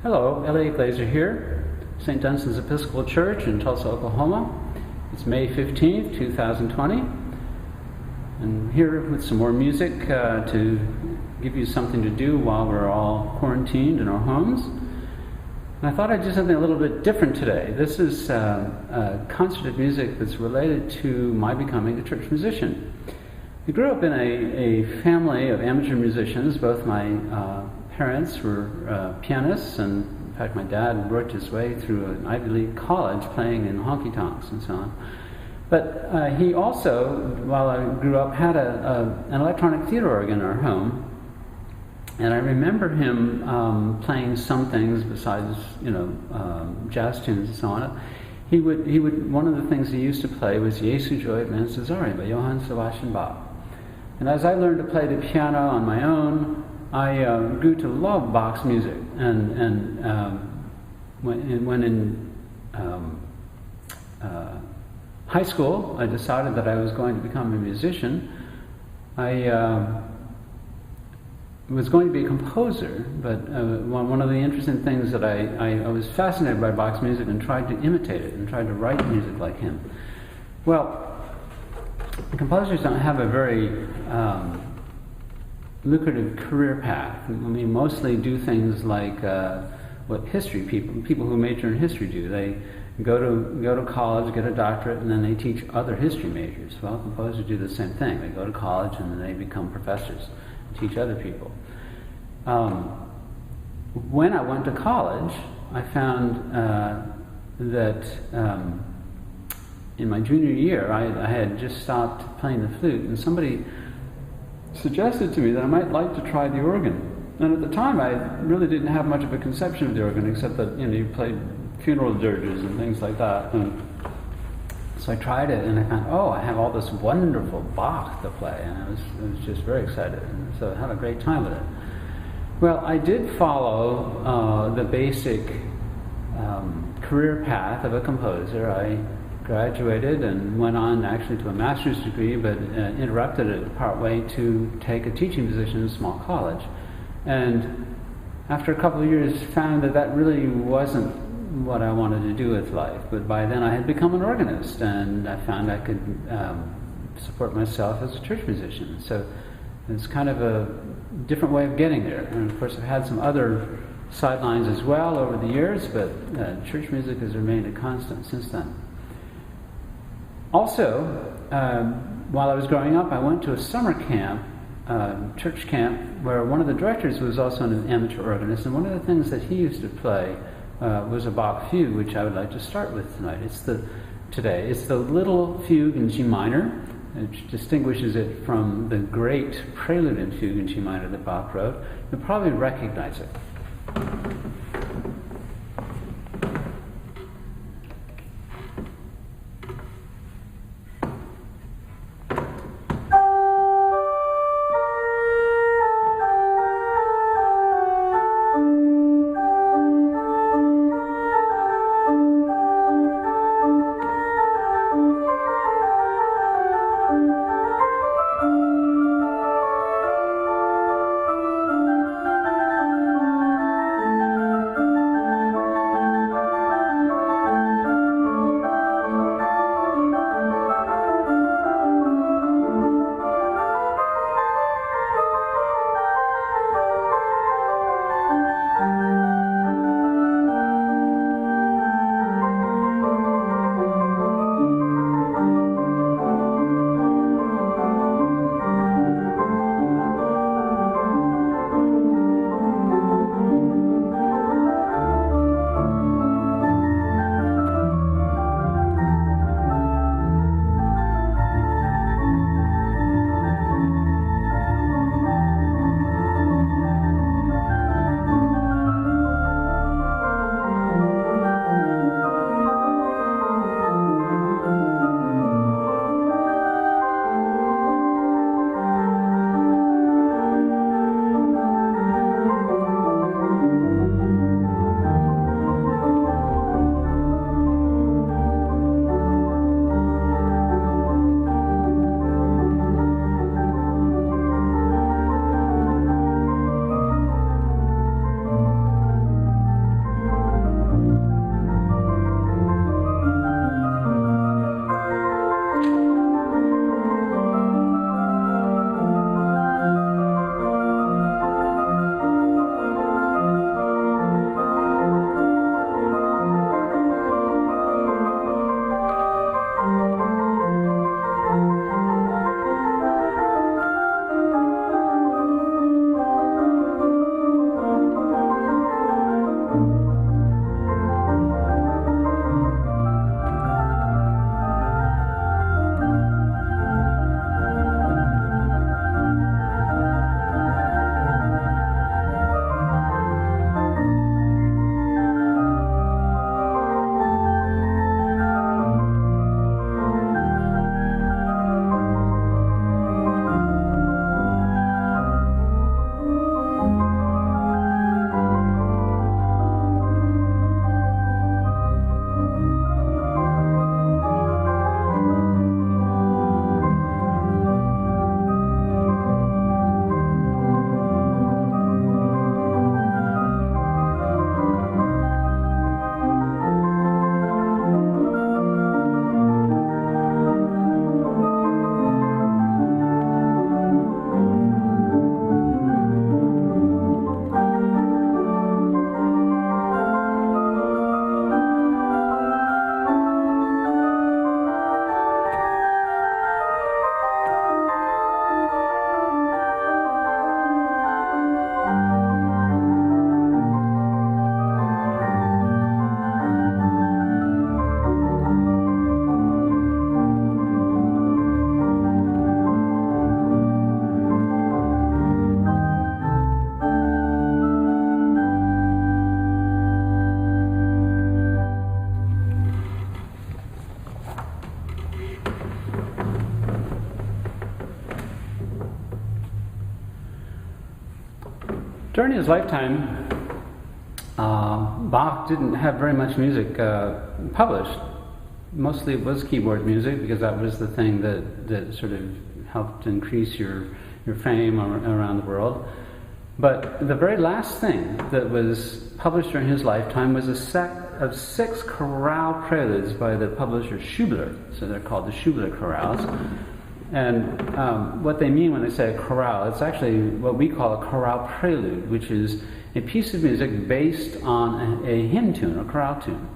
Hello, Elliot Glazer here, St. Dunstan's Episcopal Church in Tulsa, Oklahoma. It's May 15th, 2020. I'm here with some more music to give you something to do while we're all quarantined in our homes. And I thought I'd do something a little bit different today. This is a concert of music that's related to my becoming a church musician. I grew up in a family of amateur musicians. Both my parents were pianists, and in fact my dad worked his way through an Ivy League college playing in honky-tonks and so on. But he also, while I grew up, had an electronic theater organ in our home, and I remember him playing some things besides, jazz tunes and so on. He would. One of the things he used to play was Jesu Joy Man Cesare by Johann Sebastian Bach. And as I learned to play the piano on my own, I grew to love Bach's music, and when in high school I decided that I was going to become a musician. I was going to be a composer, but one of the interesting things that I was fascinated by Bach's music and tried to imitate it and tried to write music like him. Well, composers don't have a very lucrative career path. I mean, mostly do things like what history people who major in history do. They go to college, get a doctorate, and then they teach other history majors. Well, composers do the same thing. They go to college and then they become professors and teach other people. When I went to college, I found that in my junior year, I had just stopped playing the flute, and somebody suggested to me that I might like to try the organ. And at the time, I really didn't have much of a conception of the organ, except that you played funeral dirges and things like that. And so I tried it, and I found, I have all this wonderful Bach to play, and I was just very excited. And so I had a great time with it. Well, I did follow the basic career path of a composer. I graduated and went on actually to a master's degree, but interrupted it partway to take a teaching position in a small college. And after a couple of years found that really wasn't what I wanted to do with life. But by then I had become an organist, and I found I could support myself as a church musician. So it's kind of a different way of getting there. And of course I've had some other sidelines as well over the years, but church music has remained a constant since then. Also, while I was growing up, I went to a summer camp, church camp, where one of the directors was also an amateur organist, and one of the things that he used to play was a Bach fugue, which I would like to start with tonight. It's the little fugue in G minor, which distinguishes it from the great Prelude and Fugue in G minor that Bach wrote. You'll probably recognize it. During his lifetime, Bach didn't have very much music published. Mostly it was keyboard music, because that was the thing that sort of helped increase your fame around the world. But the very last thing that was published during his lifetime was a set of 6 chorale preludes by the publisher Schubler. So they're called the Schubler chorales. And what they mean when they say a chorale, it's actually what we call a chorale prelude, which is a piece of music based on a hymn tune, a chorale tune.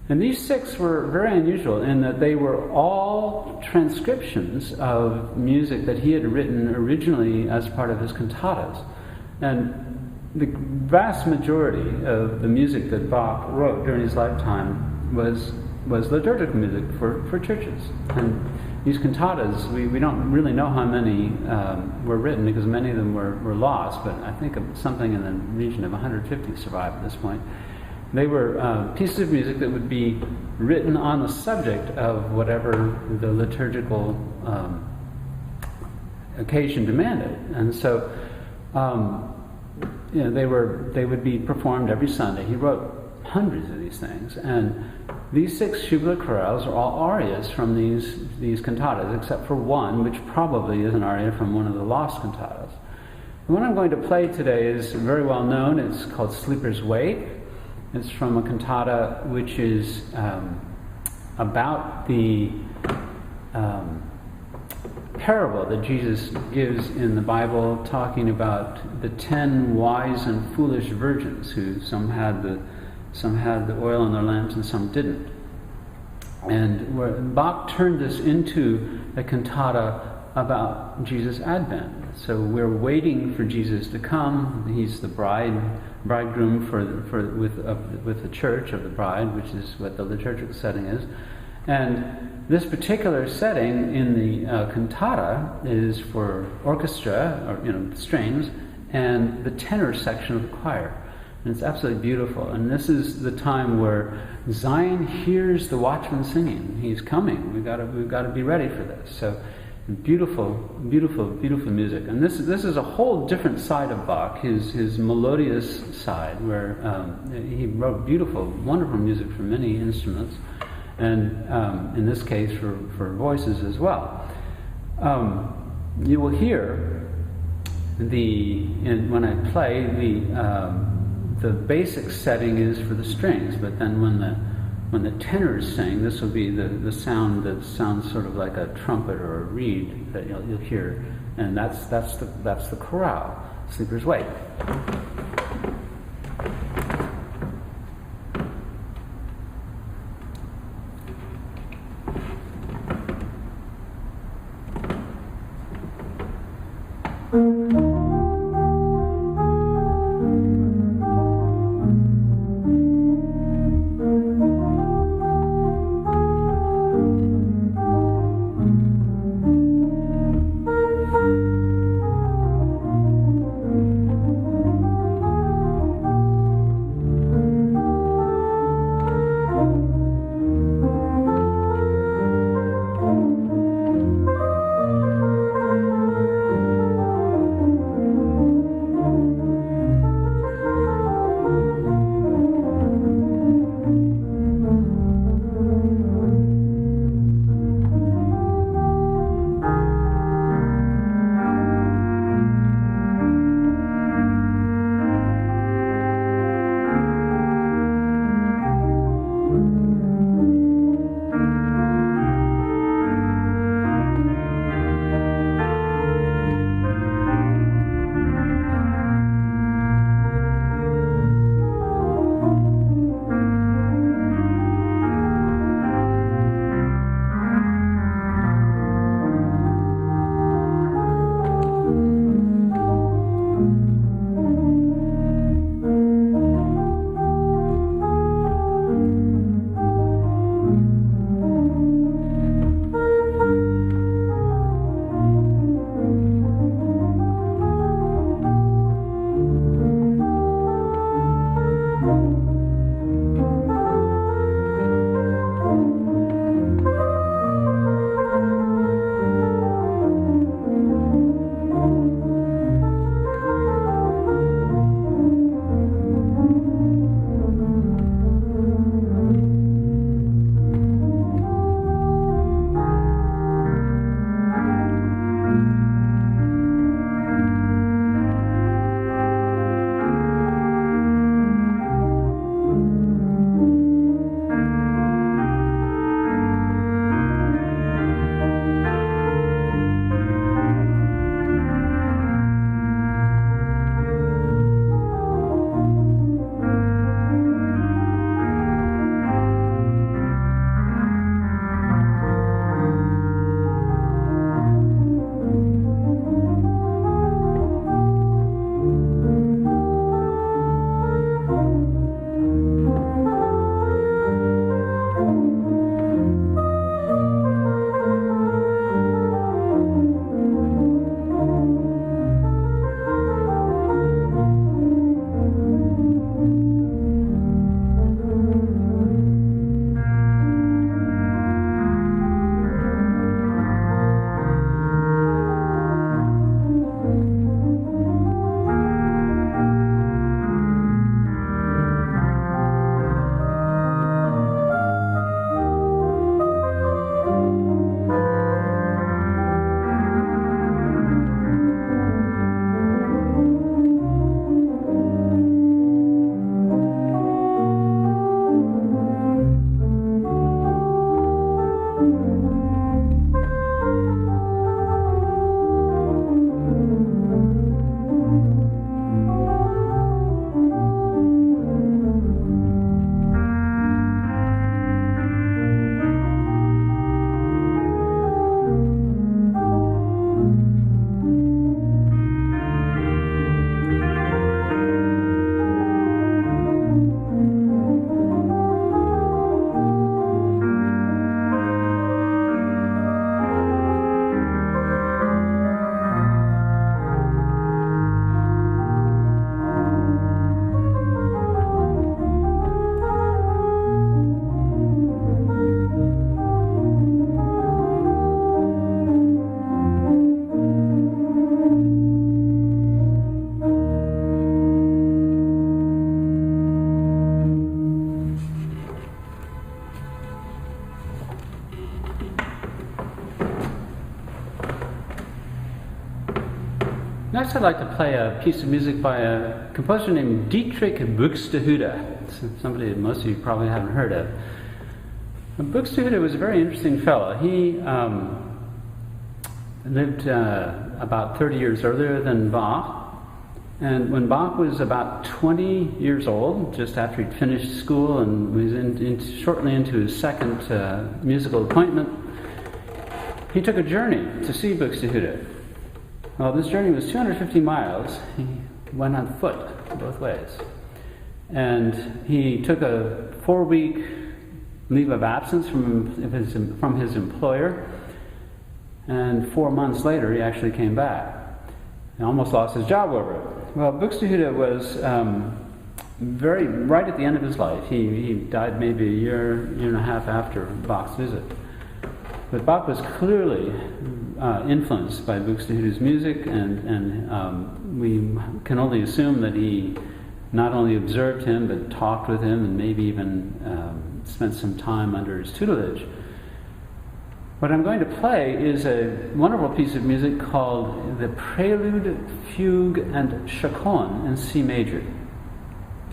And these 6 were very unusual in that they were all transcriptions of music that he had written originally as part of his cantatas. And the vast majority of the music that Bach wrote during his lifetime was liturgical music for churches. And these cantatas, we don't really know how many were written, because many of them were lost, but I think something in the region of 150 survive at this point. They were pieces of music that would be written on the subject of whatever the liturgical occasion demanded. And so they would be performed every Sunday. He wrote hundreds of these things, and these 6 Schubler chorales are all arias from these cantatas, except for one, which probably is an aria from one of the lost cantatas. The one I'm going to play today is very well known. It's called Sleeper's Wake. It's from a cantata which is about the parable that Jesus gives in the Bible, talking about the 10 wise and foolish virgins, who some had the oil in their lamps and some didn't. And Bach turned this into a cantata about Jesus' advent. So we're waiting for Jesus to come. He's the bridegroom with the church of the bride, which is what the liturgical setting is. And this particular setting in the cantata is for orchestra, or strings, and the tenor section of the choir. And it's absolutely beautiful. And this is the time where Zion hears the watchman singing. He's coming. We've got to be ready for this. So beautiful, beautiful, beautiful music. And this is a whole different side of Bach, his melodious side, where he wrote beautiful, wonderful music for many instruments, and in this case for voices as well. You will hear when I play the basic setting is for the strings, but then when the tenors sing, this will be the sound that sounds sort of like a trumpet or a reed that you'll hear, and that's the chorale, Sleeper's Wake. Next I'd like to play a piece of music by a composer named Dietrich Buxtehude, somebody that most of you probably haven't heard of. Buxtehude was a very interesting fellow. He lived about 30 years earlier than Bach, and when Bach was about 20 years old, just after he'd finished school and was shortly into his second musical appointment, he took a journey to see Buxtehude. Well, this journey was 250 miles. He went on foot both ways. And he took a 4-week leave of absence from his employer. And 4 months later, he actually came back. He almost lost his job over it. Well, Buxtehude was right at the end of his life. He died maybe a year and a half after Bach's visit. But Bach was clearly influenced by Buxtehude's music, and we can only assume that he not only observed him, but talked with him, and maybe even spent some time under his tutelage. What I'm going to play is a wonderful piece of music called the Prelude, Fugue, and Chaconne in C major.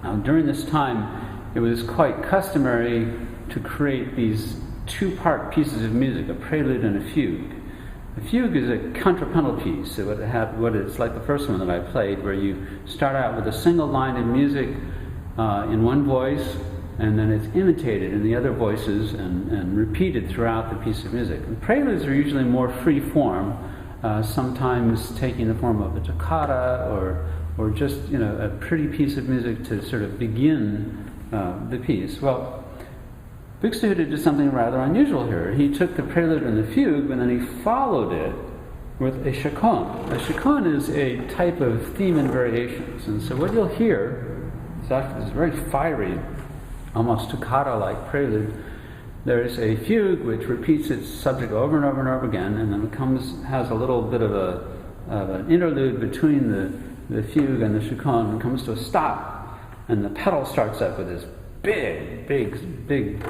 Now, during this time, it was quite customary to create these two-part pieces of music, a prelude and a fugue. The fugue is a contrapuntal piece. It would have what it's like the first one that I played, where you start out with a single line of music in one voice, and then it's imitated in the other voices and repeated throughout the piece of music. And preludes are usually more free form, sometimes taking the form of a toccata or just a pretty piece of music to sort of begin the piece. Well, Buxtehude did something rather unusual here. He took the prelude and the fugue, and then he followed it with a chaconne. A chaconne is a type of theme and variations, and so what you'll hear is actually this very fiery, almost toccata-like prelude. There's a fugue which repeats its subject over and over and over again, and then it has a little bit of an interlude between the fugue and the chaconne, and comes to a stop, and the pedal starts up with this big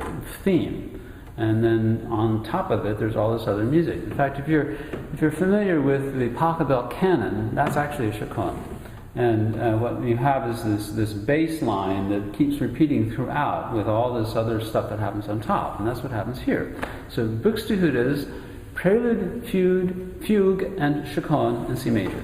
theme, and then on top of it there's all this other music. In fact, if you're familiar with the Pachelbel canon, that's actually a chaconne, and what you have is this bass line that keeps repeating throughout with all this other stuff that happens on top, and that's what happens here. So Buxtehude's Prelude, Fugue, and Chaconne in C major.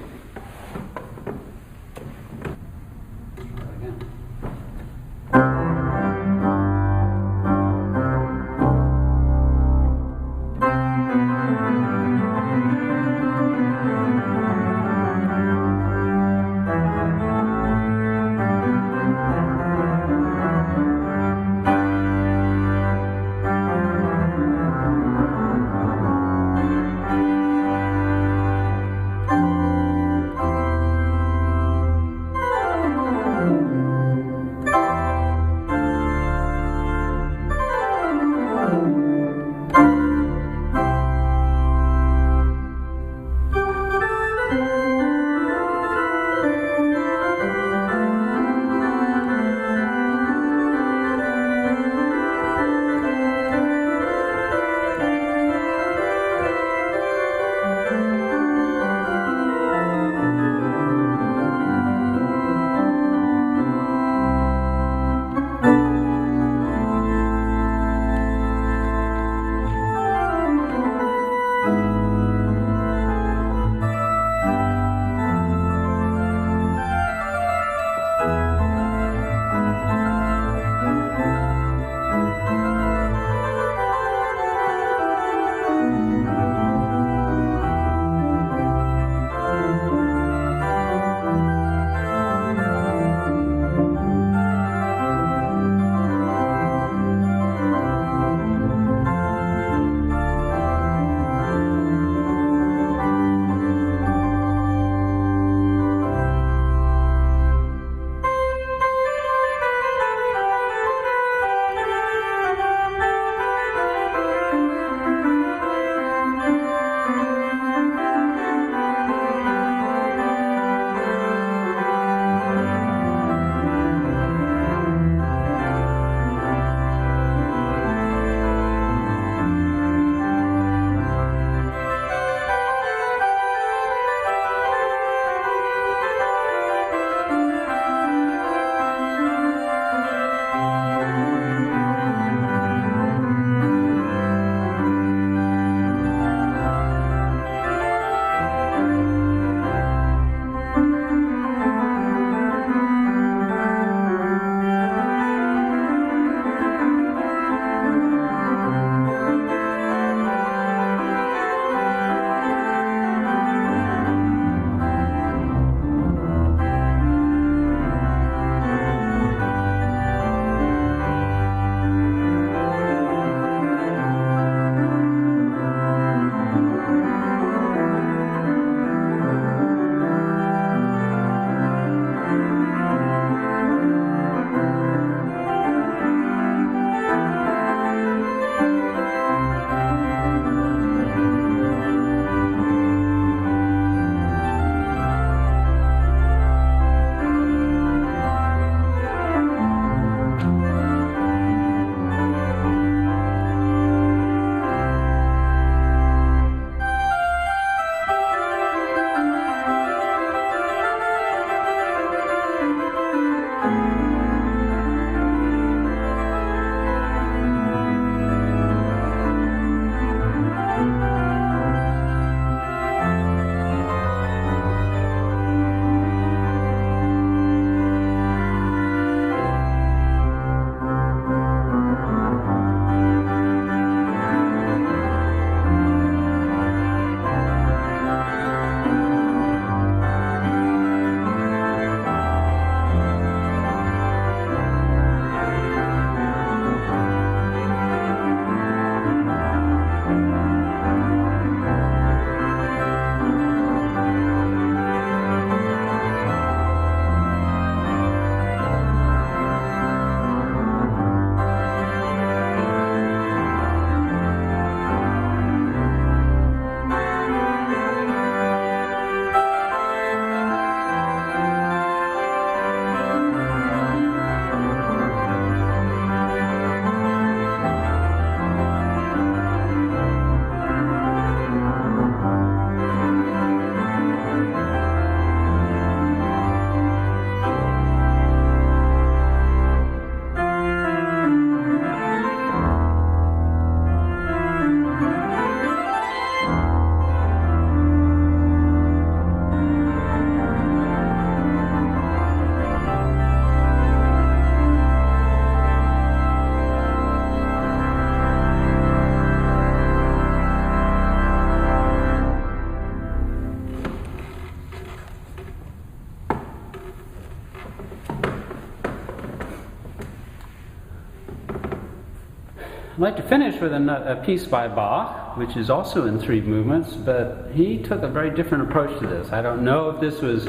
I'd like to finish with a piece by Bach, which is also in 3 movements, but he took a very different approach to this. I don't know if this was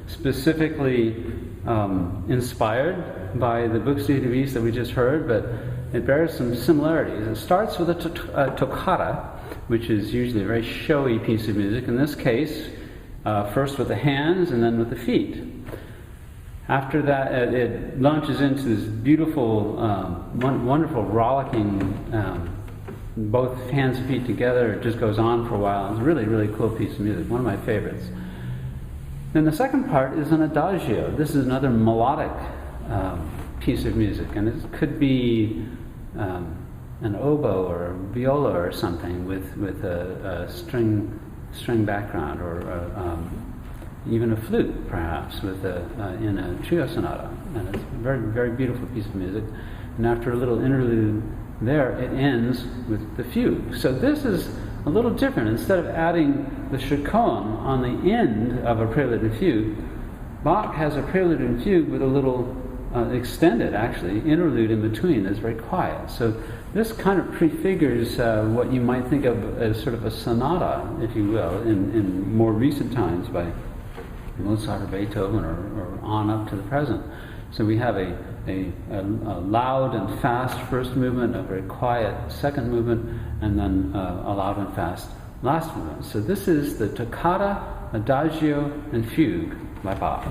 specifically inspired by the Buxtehude piece that we just heard, but it bears some similarities. It starts with a toccata, which is usually a very showy piece of music. In this case, first with the hands and then with the feet. After that, it launches into this beautiful, wonderful, rollicking, both hands and feet together. It just goes on for a while. It's a really, really cool piece of music, one of my favorites. Then the second part is an adagio. This is another melodic piece of music, and it could be an oboe or a viola or something with a string background, or even a flute, perhaps, in a trio sonata. And it's a very, very beautiful piece of music. And after a little interlude there, it ends with the fugue. So this is a little different. Instead of adding the chaconne on the end of a prelude and fugue, Bach has a prelude and fugue with a little extended, actually, interlude in between that's very quiet. So this kind of prefigures what you might think of as sort of a sonata, if you will, in more recent times by Mozart or Beethoven or on up to the present. So we have a loud and fast first movement, a very quiet second movement, and then a loud and fast last movement. So this is the Toccata, Adagio, and Fugue by Bach.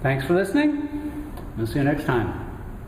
Thanks for listening. We'll see you next time.